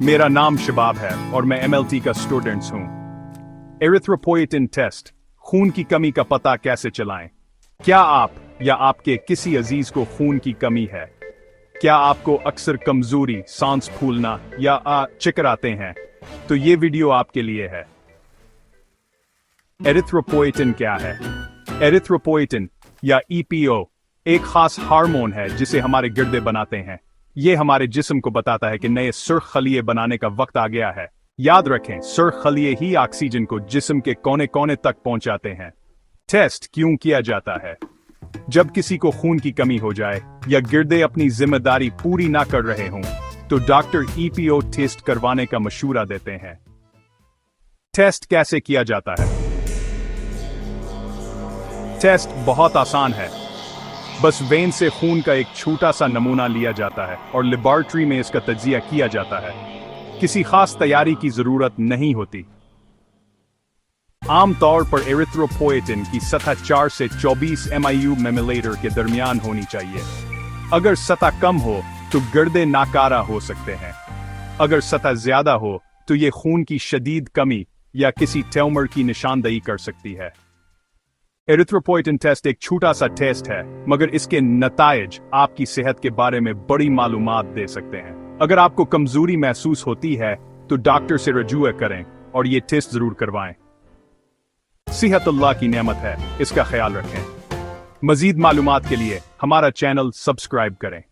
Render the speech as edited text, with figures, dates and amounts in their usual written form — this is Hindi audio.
मेरा नाम शबाब है और मैं एमएलटी का स्टूडेंट्स हूं। एरिथ्रोपोइटिन टेस्ट, खून की कमी का पता कैसे चलाएं? क्या आप या आपके किसी अजीज को खून की कमी है? क्या आपको अक्सर कमजोरी, सांस फूलना या चक्कर आते हैं? तो ये वीडियो आपके लिए है। एरिथ्रोपोइटिन क्या है? एरिथ्रोपोइटिन या EPO एक खास हार्मोन है जिसे हमारे गिरदे बनाते हैं। ये हमारे जिस्म को बताता है कि नए सुर्ख खलिए बनाने का वक्त आ गया है। याद रखें, सुर्ख खलिए ही ऑक्सीजन को जिस्म के कोने कोने तक पहुंचाते हैं। टेस्ट क्यों किया जाता है? जब किसी को खून की कमी हो जाए या गिरदे अपनी जिम्मेदारी पूरी ना कर रहे हों, तो डॉक्टर EPO टेस्ट करवाने का मशवरा देते हैं। टेस्ट कैसे किया जाता है? टेस्ट बहुत आसान है। बस वेन से खून का एक छोटा सा नमूना लिया जाता है और लेबोरेटरी में इसका तज्जिया किया जाता है। किसी खास तैयारी की जरूरत नहीं होती। आमतौर पर एरिथ्रोपोइटिन की सतह 4 से 24 MIU मिलीलीटर के दरमियान होनी चाहिए। अगर सतह कम हो तो गिरदे नाकारा हो सकते हैं। अगर सतह ज्यादा हो तो ये खून की शदीद कमी या किसी ट्यूमर की निशानदेही कर सकती है। एरिथ्रोपोइटिन टेस्ट एक छोटा सा टेस्ट है, मगर इसके नतायज आपकी सेहत के बारे में बड़ी मालूमात दे सकते हैं। अगर आपको कमजोरी महसूस होती है तो डॉक्टर से रजूआ करें और ये टेस्ट जरूर करवाएं। सेहत अल्लाह की नेमत है, इसका ख्याल रखें। मजीद मालूमात के लिए हमारा चैनल सब्सक्राइब करें।